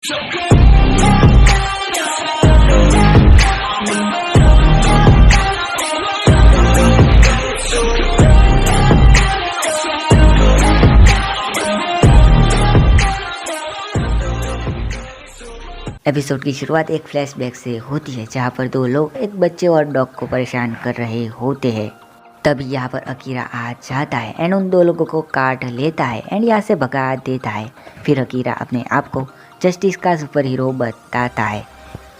Episode की शुरुआत एक फ्लैशबैक से होती है जहाँ पर दो लोग एक बच्चे और डॉग को परेशान कर रहे होते हैं। तभी यहाँ पर अकीरा आ जाता है एंड उन दो लोगों को काट लेता है एंड यहाँ से भगा देता है। फिर अकीरा अपने आप को जस्टिस का सुपर हीरो बताता है।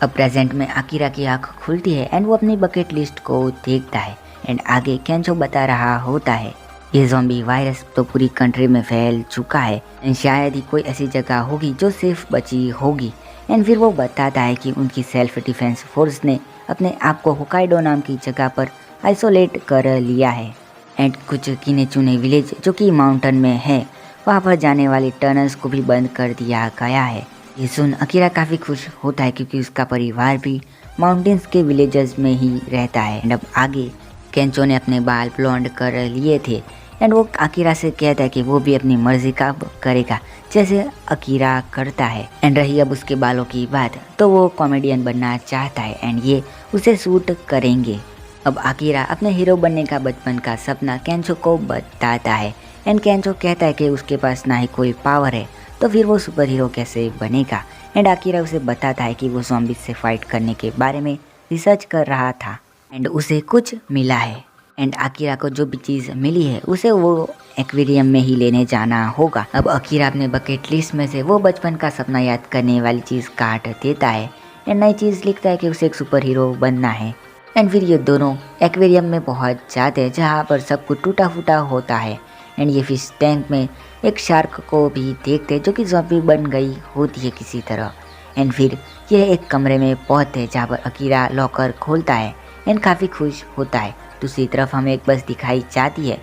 अब प्रेजेंट में अकीरा की आँख खुलती है एंड वो अपनी बकेट लिस्ट को देखता है एंड आगे केंचो बता रहा होता है ये ज़ॉम्बी वायरस तो पूरी कंट्री में फैल चुका है एंड शायद ही कोई ऐसी जगह होगी जो सिर्फ बची होगी। एंड फिर वो बताता है कि उनकी सेल्फ डिफेंस फोर्स ने अपने आप को होकाइडो नाम की जगह पर आइसोलेट कर लिया है एंड कुछ गिने चुने विलेज जो कि माउंटेन में है वहाँ पर जाने वाली टनल्स को भी बंद कर दिया गया है। ये सुन अकीरा काफ़ी खुश होता है क्योंकि उसका परिवार भी माउंटेन्स के विलेजेस में ही रहता है। एंड अब आगे केंचो ने अपने बाल ब्लॉन्ड कर लिए थे एंड वो अकीरा से कहता है कि वो भी अपनी मर्जी का करेगा जैसे अकीरा करता है। एंड रही अब उसके बालों की बात तो वो कॉमेडियन बनना चाहता है एंड ये उसे सूट करेंगे। अब अकीरा अपने हीरो बनने का बचपन का सपना केंचो को बताता है एंड केंचो कहता है कि उसके पास ना ही कोई पावर है तो फिर वो सुपर हीरो कैसे बनेगा। एंड अकीरा उसे बताता है कि वो ज़ॉम्बीज़ से फाइट करने के बारे में रिसर्च कर रहा था एंड उसे कुछ मिला है एंड अकीरा को जो भी चीज़ मिली है उसे वो एक्वेरियम में ही लेने जाना होगा। अब अकीरा अपने बकेट लिस्ट में से वो बचपन का सपना याद करने वाली चीज़ काट देता है एंड नई चीज़ लिखता है कि उसे एक सुपर हीरो बनना है। एंड फिर ये दोनों एक्वेरियम में पहुंच जाते हैं जहाँ पर सब कुछ टूटा फूटा होता है एंड ये फिश टैंक में एक शार्क को भी देखते हैं जो कि ज़ॉम्बी बन गई होती है किसी तरह। एंड फिर यह एक कमरे में पहुँचते हैं जहाँ पर अकीरा लॉकर खोलता है एंड काफ़ी खुश होता है। दूसरी तरफ हमें एक बस दिखाई जाती है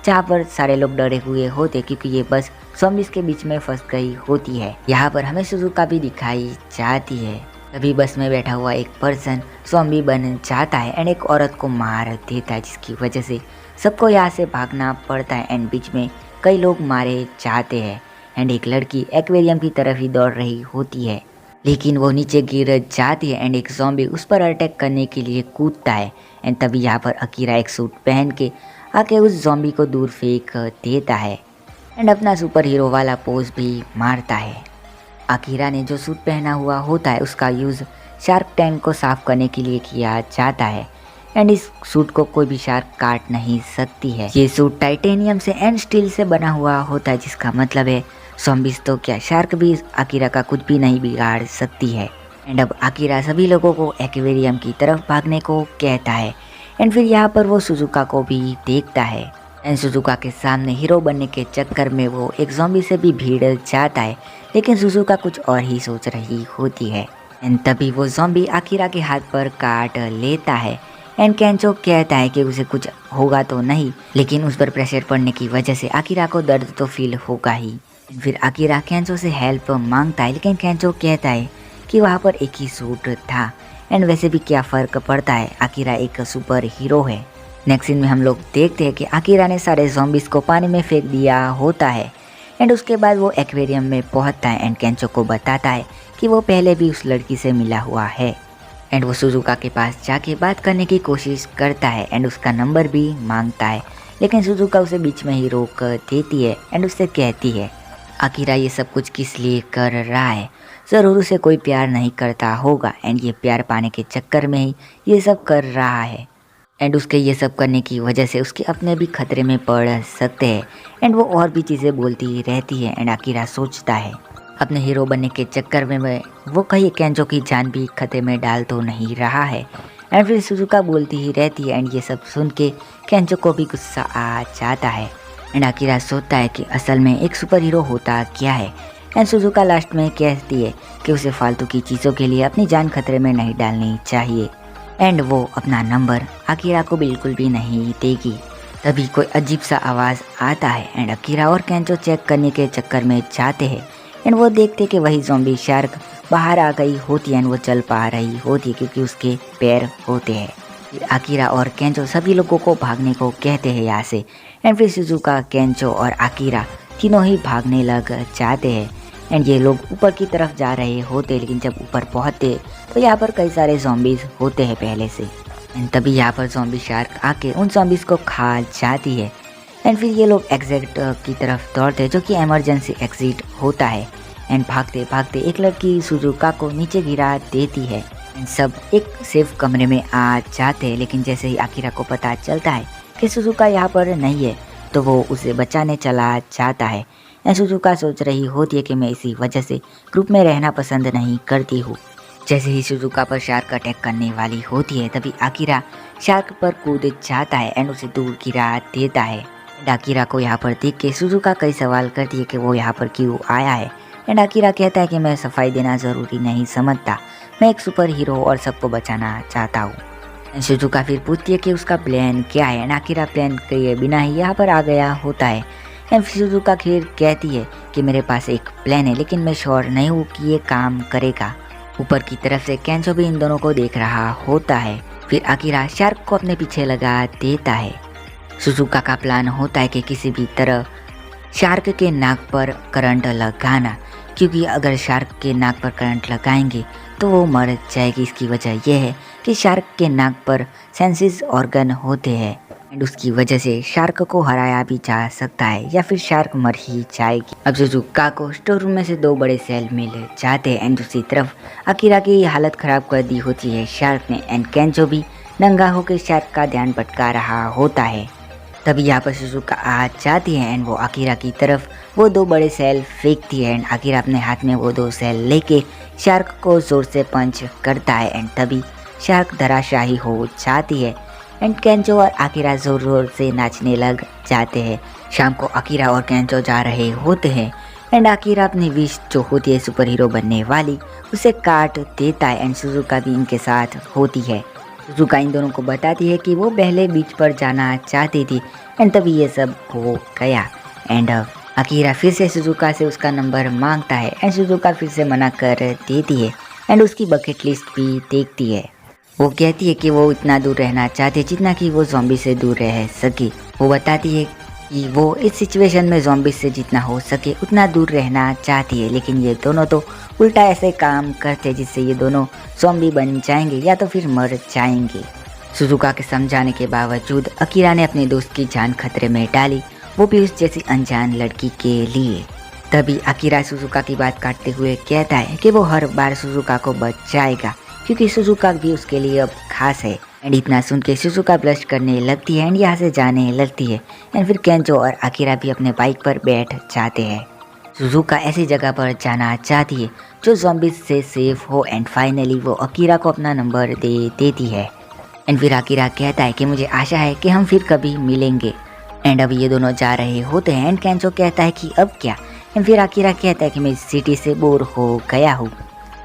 जहाँ पर सारे लोग डरे हुए होते क्योंकि ये बस ज़ॉम्बीज़ के बीच में फंस गई होती है। यहाँ पर हमें सुजुका भी दिखाई जाती है। तभी बस में बैठा हुआ एक पर्सन ज़ॉम्बी बन जाता है एंड एक औरत को मार देता है जिसकी वजह से सबको यहाँ से भागना पड़ता है एंड बीच में कई लोग मारे जाते हैं एंड एक लड़की एक्वेरियम की तरफ ही दौड़ रही होती है लेकिन वो नीचे गिर जाती है एंड एक ज़ॉम्बी उस पर अटैक करने के लिए कूदता है एंड तभी यहाँ पर अकीरा एक सूट पहन के आके उस ज़ॉम्बी को दूर फेंक देता है एंड अपना सुपर हीरो वाला पोज भी मारता है। अकीरा ने जो सूट पहना हुआ होता है उसका यूज़ शार्क टैंक को साफ करने के लिए किया जाता है एंड इस सूट को कोई भी शार्क काट नहीं सकती है। ये सूट टाइटेनियम से एंड स्टील से बना हुआ होता है जिसका मतलब है ज़ॉम्बीज़ तो क्या शार्क भी अकीरा का कुछ भी नहीं बिगाड़ सकती है। एंड अब अकीरा सभी लोगों को एक्वेरियम की तरफ भागने को कहता है एंड फिर यहाँ पर वो सुजुका को भी देखता है एंड सुजुका के सामने हीरो बनने के चक्कर में वो एक ज़ॉम्बी से भी भिड़ जाता है लेकिन सुजुका कुछ और ही सोच रही होती है एंड तभी वो ज़ॉम्बी अकीरा के हाथ पर काट लेता है एंड केंचो कहता है कि उसे कुछ होगा तो नहीं लेकिन उस पर प्रेशर पड़ने की वजह से अकीरा को दर्द तो फील होगा ही। फिर अकीरा केंचो से हेल्प मांगता है लेकिन केंचो कहता है कि वहाँ पर एक ही सूट था एंड वैसे भी क्या फ़र्क पड़ता है, अकीरा एक सुपर हीरो है। नेक्स्ट सीन में हम लोग देखते हैं कि अकीरा ने सारे ज़ॉम्बीज़ को पानी में फेंक दिया होता है एंड उसके बाद वो एक्वेरियम में पहुंचता है एंड केंचो को बताता है कि वो पहले भी उस लड़की से मिला हुआ है एंड वो सुजुका के पास जाके बात करने की कोशिश करता है एंड उसका नंबर भी मांगता है लेकिन सुजुका उसे बीच में ही रोक देती है एंड उससे कहती है अकीरा ये सब कुछ किस लिए कर रहा है, ज़रूर उसे कोई प्यार नहीं करता होगा एंड ये प्यार पाने के चक्कर में ही ये सब कर रहा है एंड उसके ये सब करने की वजह से उसके अपने भी खतरे में पड़ सकते हैं एंड वो और भी चीज़ें बोलती रहती है एंड अकीरा सोचता है अपने हीरो बनने के चक्कर में वो कहीं केंचो की जान भी खतरे में डाल तो नहीं रहा है एंड फिर सुजुका बोलती ही रहती है एंड ये सब सुन के केंचो को भी गुस्सा आ जाता है एंड अकीरा सोचता है कि असल में एक सुपर हीरो होता क्या है एंड सुजुका लास्ट में कहती है कि उसे फालतू की चीज़ों के लिए अपनी जान खतरे में नहीं डालनी चाहिए एंड वो अपना नंबर अकीरा को बिल्कुल भी नहीं देगी। तभी कोई अजीब सा आवाज़ आता है एंड अकीरा और केंचो चेक करने के चक्कर में जाते हैं एंड वो देखते कि वही ज़ॉम्बी शार्क बाहर आ गई होती है एंड वो चल पा रही होती है क्योंकि उसके पैर होते हैं। फिर अकीरा और केंचो सभी लोगों को भागने को कहते हैं यहाँ से एंड फिर सुजुका, केंचो और अकीरा तीनों ही भागने लग जाते हैं एंड ये लोग ऊपर की तरफ जा रहे होते, लेकिन जब ऊपर पहुंचते तो यहाँ पर कई सारे ज़ॉम्बीज़ होते हैं पहले से। एंड तभी यहाँ पर ज़ॉम्बी शार्क आके उन ज़ॉम्बीज़ को खा जाती है। एंड फिर ये लोग एग्जिट की तरफ दौड़ते हैं, जो कि इमरजेंसी एग्जिट होता है। एंड भागते भागते एक लड़की सुजुका को नीचे गिरा देती है। एंड सब एक सेफ कमरे में आ जाते हैं, लेकिन जैसे ही आकिरा को पता चलता है कि सुजुका यहाँ पर नहीं है तो वो उसे बचाने चला जाता है। एंड सुजुका सोच रही होती है कि मैं इसी वजह से ग्रुप में रहना पसंद नहीं करती हूँ। जैसे ही सुजुका पर शार्क अटैक करने वाली होती है तभी आकिरा शार्क पर कूद जाता है एंड उसे दूर गिरा देता है। एंड आकिरा को यहाँ पर देख के सुजुका कई सवाल करती है कि वो यहाँ पर क्यों आया है। एंड आकिरा कहता है कि मैं सफाई देना ज़रूरी नहीं समझता, मैं एक सुपर हीरो और सबको बचाना चाहता हूँ। सुजुका फिर पूछती है कि उसका प्लान क्या है। एंड आकिरा प्लान किए बिना ही यहाँ पर आ गया होता है। एंड सुजुका फिर कहती है कि मेरे पास एक प्लान है, लेकिन मैं श्योर नहीं हूँ कि ये काम करेगा। ऊपर की तरफ से केंचो भी इन दोनों को देख रहा होता है। फिर आकिरा शार्क को अपने पीछे लगा देता है। सुजुका का प्लान होता है कि किसी भी तरह शार्क के नाक पर करंट लगाना, क्योंकि अगर शार्क के नाक पर करंट लगाएंगे तो वो मर जाएगी। इसकी वजह यह है कि शार्क के नाक पर सेंसिस ऑर्गन होते हैं एंड उसकी वजह से शार्क को हराया भी जा सकता है या फिर शार्क मर ही जाएगी। अब सुजुका को स्टोर रूम में से 2 बड़े सेल मिल जाते हैं एंड दूसरी तरफ आकिरा की हालत खराब कर दी होती है शार्क ने। एंड केंचो भी नंगा होकर शार्क का ध्यान भटका रहा होता है। तभी यहाँ पर सुजुका आ जाती है एंड वो आकिरा की तरफ वो 2 बड़े सेल फेंकती है। एंड आकिरा अपने हाथ में वो 2 सेल लेके शार्क को जोर से पंच करता है एंड तभी शार्क धराशाही हो जाती है। एंड केंचो और आकिरा जोर जोर से नाचने लग जाते हैं। शाम को आकिरा और केंचो जा रहे होते हैं एंड आकिरा अपनी विश जो होती है सुपर हीरो बनने वाली उसे काट देता है। एंड सुजुका भी इनके साथ होती है। सुजुका इन दोनों को बताती है कि वो पहले बीच पर जाना चाहती थी एंड तभी ये सब हो गया। एंड आकिरा फिर से सुजुका से उसका नंबर मांगता है एंड सुजुका फिर से मना कर देती है एंड उसकी बकेट लिस्ट भी देखती है। वो कहती है कि वो इतना दूर रहना चाहती है जितना कि वो ज़ॉम्बी से दूर रह सके। वो बताती है कि वो इस सिचुएशन में ज़ॉम्बी से जितना हो सके उतना दूर रहना चाहती है, लेकिन ये दोनों तो उल्टा ऐसे काम करते हैं जिससे ये दोनों ज़ॉम्बी बन जाएंगे या तो फिर मर जाएंगे। सुजुका के समझाने के बावजूद आकिरा ने अपने दोस्त की जान खतरे में डाली, वो भी उस जैसी अनजान लड़की के लिए। तभी आकिरा सुजुका की बात काटते हुए कहता है कि वो हर बार सुजुका को बचाएगा क्योंकि सुजुका भी उसके लिए अब खास है। एंड इतना सुन के सुजुका ब्लश करने लगती है एंड यहाँ से जाने लगती है। एंड फिर केंचो और आकिरा भी अपने बाइक पर बैठ जाते हैं। सुजुका ऐसी जगह पर जाना चाहती है जो ज़ॉम्बीज़ से सेफ हो एंड फाइनली वो आकिरा को अपना नंबर दे देती है। एंड फिर आकिरा कहता है कि मुझे आशा है कि हम फिर कभी मिलेंगे। एंड अब ये दोनों जा रहे होते हैं एंड केंचो कहता है कि अब क्या। एंड फिर आकिरा कहता है कि मैं इस सिटी से बोर हो गया हूँ,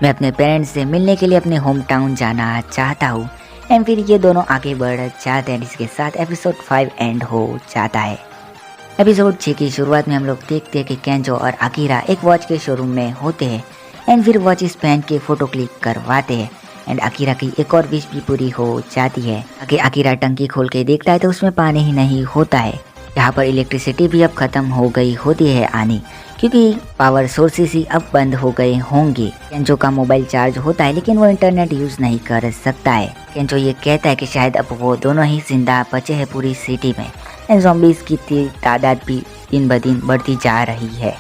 मैं अपने पेरेंट्स से मिलने के लिए अपने होम टाउन जाना चाहता हूँ। एंड फिर ये दोनों आगे बढ़ जाते हैं। इसके साथ एपिसोड 5 एंड हो जाता है। एपिसोड 6 की शुरुआत में हम लोग देखते हैं कि केंचो और आकिरा एक वॉच के शोरूम में होते हैं एंड फिर वॉचेस पहन के फ़ोटो क्लिक करवाते हैं। एंड आकिरा की एक और विश भी पूरी हो जाती है। आगे आकिरा टंकी खोल के देखता है तो उसमें पानी ही नहीं होता है। यहाँ पर इलेक्ट्रिसिटी भी अब ख़त्म हो गई होती है आनी, क्योंकि पावर सोर्सेस ही अब बंद हो गए होंगे। केंचो का मोबाइल चार्ज होता है लेकिन वो इंटरनेट यूज़ नहीं कर सकता है। केंचो ये कहता है कि शायद अब वो दोनों ही जिंदा बचे हैं पूरी सिटी में। एंड ज़ॉम्बीज़ की तादाद भी दिन ब दिन बढ़ती जा रही है।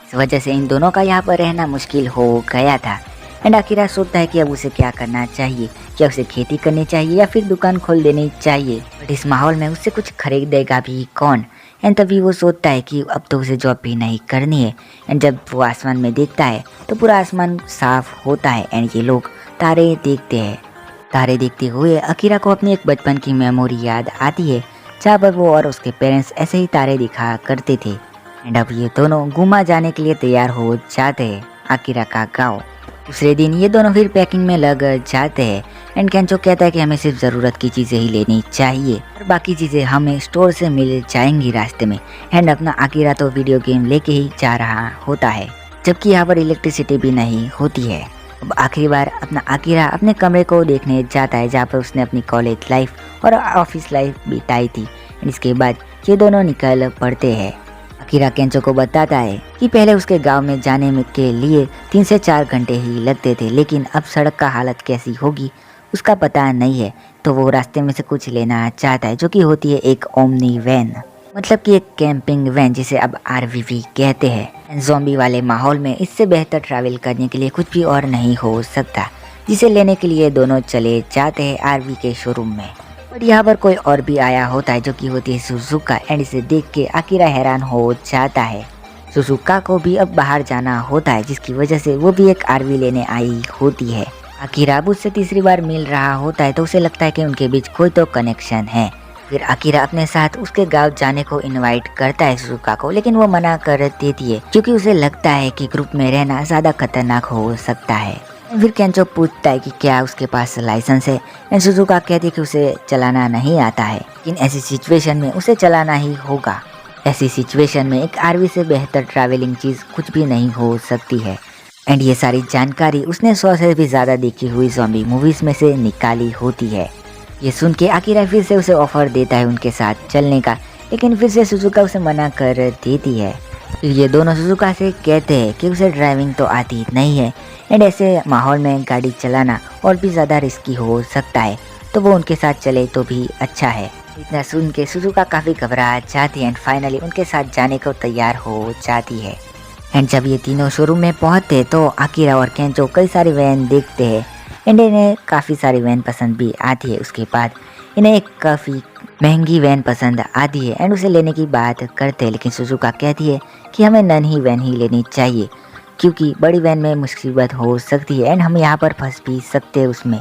इस वजह से इन दोनों का यहाँ पर रहना मुश्किल हो गया था। एंड आकिरा सोचता है कि अब उसे क्या करना चाहिए, क्या उसे खेती करनी चाहिए या फिर दुकान खोल देनी चाहिए। बट इस माहौल में उससे कुछ खरीदेगा भी कौन। एंड तभी वो सोचता है कि अब तो उसे जॉब भी नहीं करनी है। एंड जब वो आसमान में देखता है तो पूरा आसमान साफ होता है एंड ये लोग तारे देखते हैं। तारे देखते हुए आकिरा को अपनी एक बचपन की मेमोरी याद आती है जहाँ पर वो और उसके पेरेंट्स ऐसे ही तारे दिखा करते थे। एंड अब ये दोनों घूमा जाने के लिए तैयार हो जाते हैं आकिरा का गाँव। दूसरे दिन ये दोनों फिर पैकिंग में लग जाते हैं। एंड केंचो कहता है कि हमें सिर्फ ज़रूरत की चीज़ें ही लेनी चाहिए और बाकी चीज़ें हमें स्टोर से मिल जाएंगी रास्ते में। एंड अपना आकिरा तो वीडियो गेम लेके ही जा रहा होता है, जबकि यहाँ पर इलेक्ट्रिसिटी भी नहीं होती है। अब आखिरी बार अपना आकिरा अपने कमरे को देखने जाता है जहाँ पर उसने अपनी कॉलेज लाइफ और ऑफिस लाइफ बिताई थी। एंड इसके बाद ये दोनों निकल पड़ते हैं। अकीरा केंचो को बताता है कि पहले उसके गांव में जाने में के लिए 3 से 4 घंटे ही लगते थे, लेकिन अब सड़क का हालत कैसी होगी उसका पता नहीं है। तो वो रास्ते में से कुछ लेना चाहता है, जो कि होती है एक ओमनी वैन, मतलब कि एक कैंपिंग वैन, जिसे अब आरवीवी कहते हैं। ज़ॉम्बी वाले माहौल में इससे बेहतर ट्रैवल करने के लिए कुछ भी और नहीं हो सकता, जिसे लेने के लिए दोनों चले जाते हैं आरवी के शोरूम में। और यहाँ पर कोई और भी आया होता है, जो कि होती है सुजुका, एंड इसे देख के अकीरा हैरान हो जाता है। सुजुका को भी अब बाहर जाना होता है, जिसकी वजह से वो भी एक आरवी लेने आई होती है। अकीरा अब उससे तीसरी बार मिल रहा होता है, तो उसे लगता है कि उनके बीच कोई तो कनेक्शन है। फिर अकीरा अपने साथ उसके गांव जाने को इनवाइट करता है सुजुका को, लेकिन वो मना कर देती है क्योंकि उसे लगता है कि ग्रुप में रहना ज्यादा खतरनाक हो सकता है। फिर केंचो पूछता है कि क्या उसके पास लाइसेंस है, एंड सुजुका कहती है कि उसे चलाना नहीं आता है, लेकिन ऐसी सिचुएशन में उसे चलाना ही होगा। ऐसी सिचुएशन में एक आरवी से बेहतर ट्रैवलिंग चीज कुछ भी नहीं हो सकती है। एंड ये सारी जानकारी उसने 100 से भी ज़्यादा देखी हुई ज़ॉम्बी मूवीज़ में से निकाली होती है। ये सुन के अकीरा फिर से उसे ऑफर देता है उनके साथ चलने का, लेकिन फिर से सुजुका उसे मना कर देती है। फिर ये दोनों सुजुका से कहते हैं कि उसे ड्राइविंग तो आती नहीं है, एंड ऐसे माहौल में गाड़ी चलाना और भी ज़्यादा रिस्की हो सकता है, तो वो उनके साथ चले तो भी अच्छा है। इतना सुन के सुजुका काफ़ी घबरा जाती है एंड फाइनली उनके साथ जाने को तैयार हो जाती है। एंड जब ये तीनों शोरूम में पहुंचते तो अकीरा और केंचो कई सारी वैन देखते हैं, एंड इन्हें काफ़ी सारी वैन पसंद भी आती है। उसके बाद इन्हें एक काफ़ी महंगी वैन पसंद आती है एंड उसे लेने की बात करते हैं, लेकिन सुजुका कहती है कि हमें नन्ही वैन ही लेनी चाहिए, क्योंकि बड़ी वैन में मुसीबत हो सकती है एंड हम यहाँ पर फंस भी सकते हैं उसमें।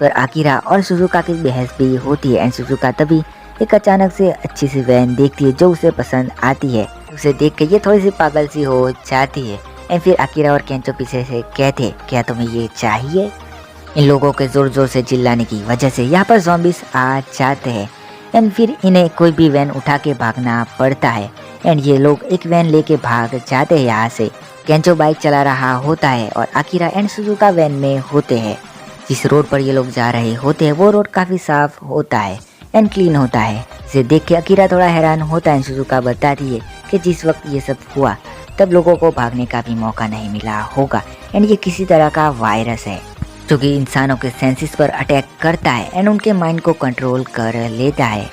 पर अकीरा और सुजुका की बहस भी होती है एंड सुजुका तभी एक अचानक से अच्छी सी वैन देखती है जो उसे पसंद आती है। उसे देख के ये थोड़ी सी पागल सी हो जाती है एंड फिर अकीरा और केंचो पीछे से कहते, क्या तुम्हें ये चाहिए? इन लोगों के जोर जोर से चिल्लाने की वजह से यहाँ पर ज़ॉम्बीज़ आ जाते हैं एंड फिर इन्हें कोई भी वैन उठा के भागना पड़ता है एंड ये लोग एक वैन लेके भाग जाते हैं यहाँ से। केंचो बाइक चला रहा होता है और अकीरा एंड सुजुका वैन में होते हैं। जिस रोड पर ये लोग जा रहे होते हैं वो रोड काफ़ी साफ होता है एंड क्लीन होता है। इसे देख के अकीरा थोड़ा हैरान होता है। सुजुका बताती है कि जिस वक्त ये सब हुआ तब लोगों को भागने का भी मौका नहीं मिला होगा एंड ये किसी तरह का वायरस है जो कि इंसानों के सेंसेस पर अटैक करता है एंड उनके माइंड को कंट्रोल कर लेता है।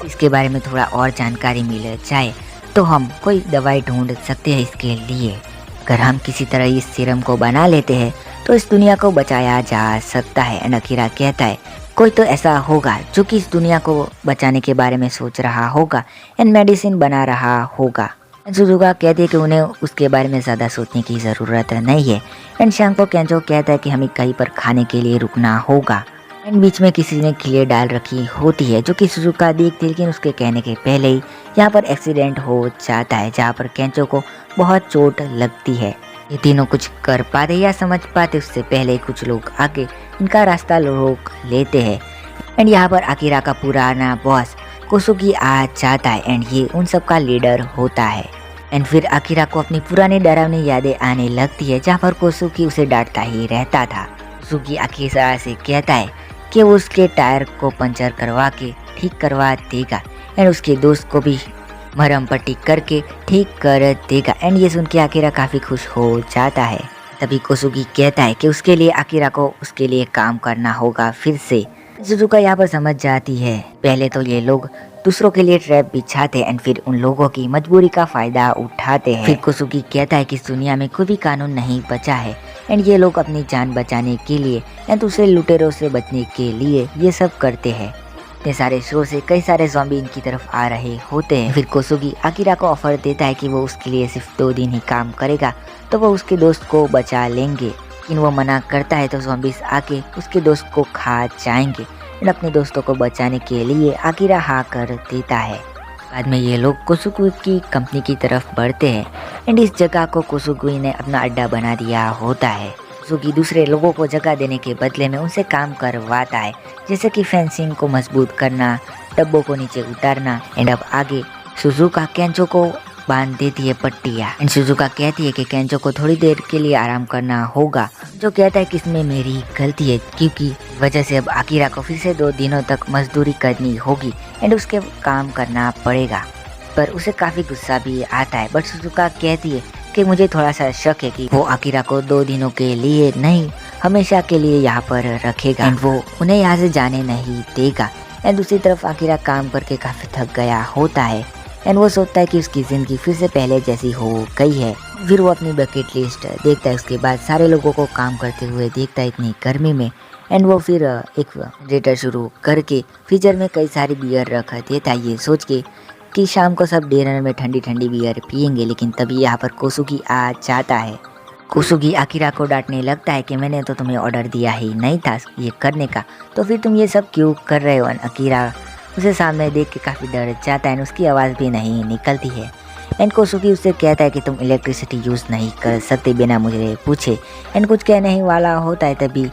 इसके बारे में थोड़ा और जानकारी मिल जाए तो हम कोई दवाई ढूंढ सकते हैं इसके लिए। अगर हम किसी तरह इस सीरम को बना लेते हैं तो इस दुनिया को बचाया जा सकता है। एंड अकीरा कहता है कोई तो ऐसा होगा जो कि इस दुनिया को बचाने के बारे में सोच रहा होगा एंड मेडिसिन बना रहा होगा। सुजुका कहते हैं कि उन्हें उसके बारे में ज़्यादा सोचने की ज़रूरत नहीं है। एंड शाम को केंचो कहता है कि हमें कहीं पर खाने के लिए रुकना होगा। एंड बीच में किसी ने खिले डाल रखी होती है जो कि सुजुका देखती है, लेकिन उसके कहने के पहले ही यहाँ पर एक्सीडेंट हो जाता है जहाँ पर केंचो को बहुत चोट लगती है। ये तीनों कुछ कर पाते या समझ पाते उससे पहले कुछ लोग आके इनका रास्ता रोक लेते हैं। एंड यहाँ पर अकीरा का पुराना बॉस कोसुगी आ जाता है एंड ये उन सब का लीडर होता है। एंड फिर अकीरा को अपनी पुरानी डरावनी यादें आने लगती है जहाँ पर कोसुगी उसे डांटता ही रहता था। कोसुगी अकीरा से कहता है कि वो उसके टायर को पंचर करवा के ठीक करवा देगा एंड उसके दोस्त को भी मरहम पट्टी करके ठीक कर देगा। एंड ये सुन के अकीरा काफ़ी खुश हो जाता है। तभी कोसुगी कहता है कि उसके लिए अकीरा को उसके लिए काम करना होगा फिर से। सुजुका यहाँ पर समझ जाती है पहले तो ये लोग दूसरों के लिए ट्रैप बिछाते एंड फिर उन लोगों की मजबूरी का फायदा उठाते हैं। फिर कोसुगी कहता है कि इस दुनिया में कोई भी कानून नहीं बचा है एंड ये लोग अपनी जान बचाने के लिए या दूसरे लुटेरों से बचने के लिए ये सब करते हैं। इतने सारे शोर से कई सारे ज़ॉम्बी इनकी तरफ आ रहे होते हैं। फिर कोसुगी अकीरा को ऑफर देता है कि वो उसके लिए सिर्फ 2 दिन ही काम करेगा तो वो उसके दोस्त को बचा लेंगे, लेकिन वो मना करता है तो ज़ॉम्बीज़ आके उसके दोस्त को खा जाएंगे। एंड अपने दोस्तों को बचाने के लिए अकीरा हाँ कर देता है। बाद में ये लोग कोसुगी की कंपनी की तरफ बढ़ते हैं एंड इस जगह को कोसुगी ने अपना अड्डा बना दिया होता है। कोसुगी दूसरे लोगों को जगह देने के बदले में उनसे काम करवाता है, जैसे कि फेंसिंग को मजबूत करना, डब्बों को नीचे उतारना। एंड अब आगे सुजुका केंचो को बांध देती है पट्टियाँ एंड सुजुका कहती है कि केंचो को थोड़ी देर के लिए आराम करना होगा, जो कहता है कि इसमें मेरी गलती है क्योंकि वजह से अब अकीरा को फिर से 2 दिनों तक मजदूरी करनी होगी एंड उसके काम करना पड़ेगा। पर उसे काफी गुस्सा भी आता है। बट सुजुका कहती है कि मुझे थोड़ा सा शक है कि वो अकीरा को 2 दिनों के लिए नहीं हमेशा के लिए यहाँ पर रखेगा एंड वो उन्हें यहाँ से जाने नहीं देगा। एंड दूसरी तरफ अकीरा काम करके काफी थक गया होता है एंड वो सोचता है कि उसकी ज़िंदगी फिर से पहले जैसी हो गई है। फिर वो अपनी बकेट लिस्ट देखता है, उसके बाद सारे लोगों को काम करते हुए देखता है इतनी गर्मी में एंड वो फिर एक जनरेटर शुरू करके फ्रीजर में कई सारी बियर रख देता है, ये सोच के कि शाम को सब डिनर में ठंडी ठंडी बियर पियेंगे। लेकिन तभी यहाँ पर कोसुगी आ जाता है। कोसुगी अकीरा को डांटने लगता है कि मैंने तो तुम्हें ऑर्डर दिया ही नहीं था ये करने का, तो फिर तुम ये सब क्यों कर रहे हो। अकीरा उसे सामने देख के काफ़ी डर जाता है एंड उसकी आवाज़ भी नहीं निकलती है। एंड कोसुगी उससे कहता है कि तुम इलेक्ट्रिसिटी यूज़ नहीं कर सकते बिना मुझे पूछे। एंड कुछ कहने ही वाला होता है तभी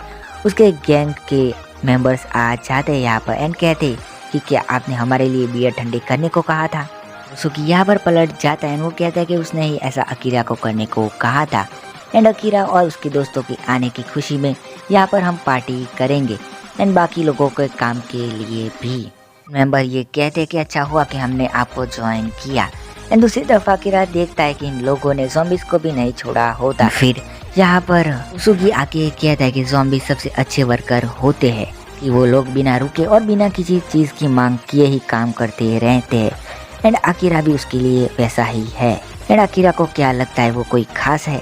उसके गैंग के मेंबर्स आ जाते हैं यहाँ पर एंड कहते कि क्या आपने हमारे लिए बियर ठंडी करने को कहा था। कोसुगी यहाँ पर पलट जाता है एंड वो कहता है कि उसने ही ऐसा अकीरा को करने को कहा था एंड अकीरा और उसके दोस्तों के आने की खुशी में यहाँ पर हम पार्टी करेंगे एंड बाकी लोगों के काम के लिए भी। मेंबर ये कहते हैं कि अच्छा हुआ कि हमने आपको ज्वाइन किया। एंड दूसरी तरफ अकीरा देखता है कि इन लोगों ने ज़ॉम्बीज को भी नहीं छोड़ा होता। फिर यहाँ पर कोसुगी आके कहता है कि ज़ॉम्बी सबसे अच्छे वर्कर होते हैं, कि वो लोग बिना रुके और बिना किसी चीज़ की मांग किए ही काम करते रहते हैं एंड अकीरा भी उसके लिए वैसा ही है। एंड अकीरा को क्या लगता है वो कोई खास है।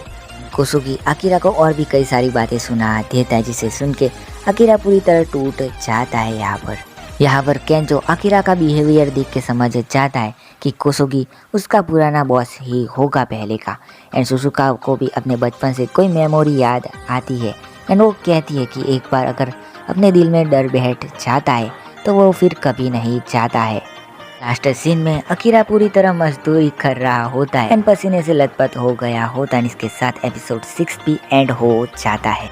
कोसुगी अकीरा को और भी कई सारी बातें सुना देता है जिसे सुन के अकीरा पूरी तरह टूट जाता है। यहाँ पर केंजो अकीरा का बिहेवियर देख के समझ जाता है कि कोसुगी उसका पुराना बॉस ही होगा पहले का। एंड सुजुका को भी अपने बचपन से कोई मेमोरी याद आती है एंड वो कहती है कि एक बार अगर अपने दिल में डर बैठ जाता है तो वो फिर कभी नहीं जाता है। लास्ट सीन में अकीरा पूरी तरह मजदूरी कर रहा होता है एंड पसीने से लथपथ हो गया होता है। इसके साथ एपिसोड 6 भी एंड हो जाता है।